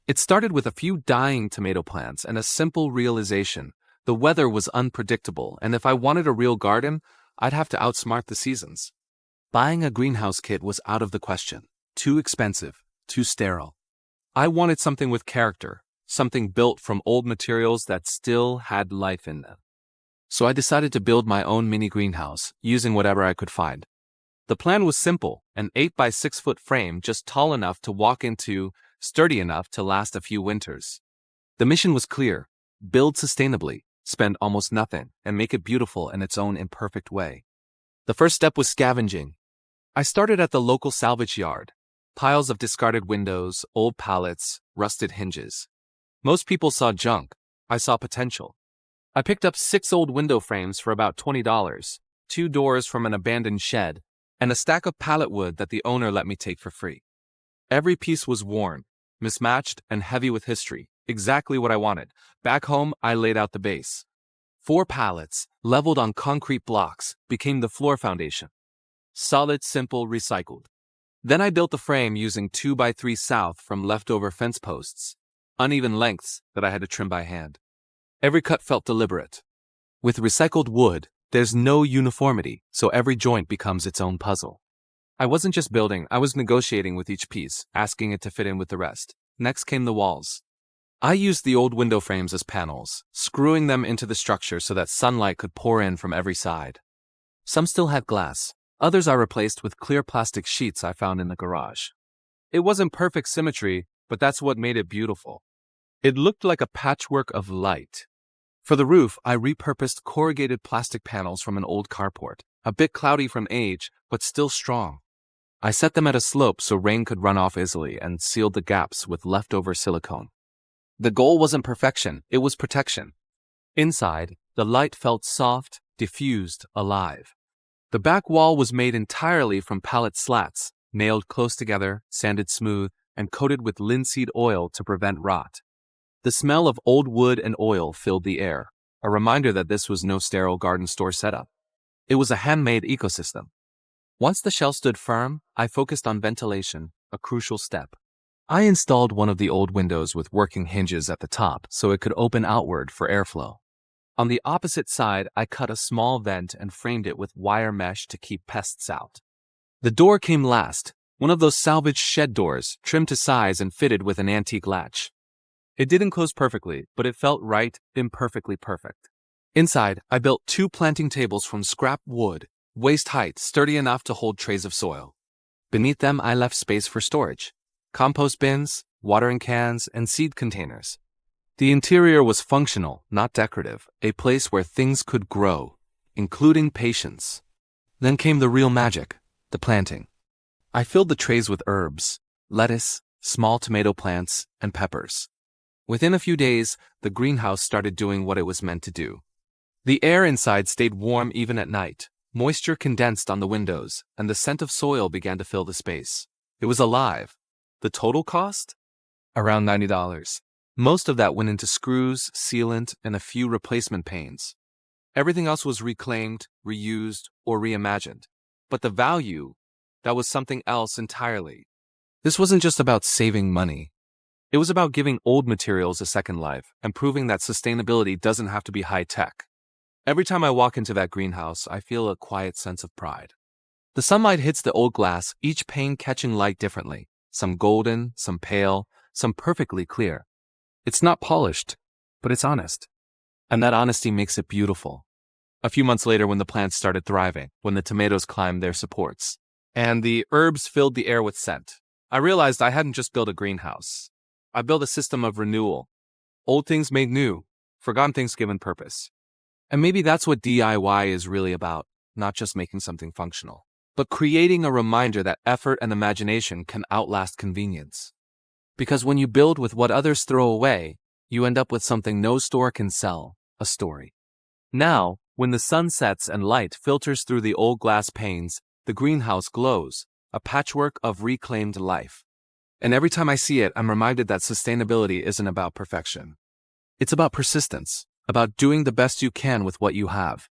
It started with a few dying tomato plants and a simple realization. The weather was unpredictable, and if I wanted a real garden, I'd have to outsmart the seasons. Buying a greenhouse kit was out of the question. Too expensive, too sterile. I wanted something with character, something built from old materials that still had life in them. So I decided to build my own mini greenhouse, using whatever I could find. The plan was simple, an 8 by 6 foot frame just tall enough to walk into, sturdy enough to last a few winters. The mission was clear: build sustainably, spend almost nothing, and make it beautiful in its own imperfect way. The first step was scavenging. I started at the local salvage yard. Piles of discarded windows, old pallets, rusted hinges. Most people saw junk. I saw potential. I picked up 6 old window frames for about $20, 2 doors from an abandoned shed, and a stack of pallet wood that the owner let me take for free. Every piece was worn, mismatched, and heavy with history. Exactly what I wanted. Back home, I laid out the base. 4 pallets, leveled on concrete blocks, became the floor foundation. Solid, simple, recycled. Then I built the frame using 2 by 3 south from leftover fence posts, uneven lengths that I had to trim by hand. Every cut felt deliberate. With recycled wood, there's no uniformity, so every joint becomes its own puzzle. I wasn't just building, I was negotiating with each piece, asking it to fit in with the rest. Next came the walls. I used the old window frames as panels, screwing them into the structure so that sunlight could pour in from every side. Some still had glass. Others I replaced with clear plastic sheets I found in the garage. It wasn't perfect symmetry, but that's what made it beautiful. It looked like a patchwork of light. For the roof, I repurposed corrugated plastic panels from an old carport, a bit cloudy from age, but still strong. I set them at a slope so rain could run off easily and sealed the gaps with leftover silicone. The goal wasn't perfection, it was protection. Inside, the light felt soft, diffused, alive. The back wall was made entirely from pallet slats, nailed close together, sanded smooth, and coated with linseed oil to prevent rot. The smell of old wood and oil filled the air, a reminder that this was no sterile garden store setup. It was a handmade ecosystem. Once the shell stood firm, I focused on ventilation, a crucial step. I installed one of the old windows with working hinges at the top so it could open outward for airflow. On the opposite side, I cut a small vent and framed it with wire mesh to keep pests out. The door came last, one of those salvaged shed doors, trimmed to size and fitted with an antique latch. It didn't close perfectly, but it felt right, imperfectly perfect. Inside, I built 2 planting tables from scrap wood, waist height, sturdy enough to hold trays of soil. Beneath them, I left space for storage: compost bins, watering cans, and seed containers. The interior was functional, not decorative, a place where things could grow, including patience. Then came the real magic, the planting. I filled the trays with herbs, lettuce, small tomato plants, and peppers. Within a few days, the greenhouse started doing what it was meant to do. The air inside stayed warm even at night. Moisture condensed on the windows, and the scent of soil began to fill the space. It was alive. The total cost? Around $90. Most of that went into screws, sealant, and a few replacement panes. Everything else was reclaimed, reused, or reimagined. But the value, that was something else entirely. This wasn't just about saving money. It was about giving old materials a second life and proving that sustainability doesn't have to be high-tech. Every time I walk into that greenhouse, I feel a quiet sense of pride. The sunlight hits the old glass, each pane catching light differently. Some golden, some pale, some perfectly clear. It's not polished, but it's honest. And that honesty makes it beautiful. A few months later, when the plants started thriving, when the tomatoes climbed their supports, and the herbs filled the air with scent, I realized I hadn't just built a greenhouse. I built a system of renewal. Old things made new, forgotten things given purpose. And maybe that's what DIY is really about, not just making something functional, but creating a reminder that effort and imagination can outlast convenience. Because when you build with what others throw away, you end up with something no store can sell, a story. Now, when the sun sets and light filters through the old glass panes, the greenhouse glows, a patchwork of reclaimed life. And every time I see it, I'm reminded that sustainability isn't about perfection. It's about persistence, about doing the best you can with what you have,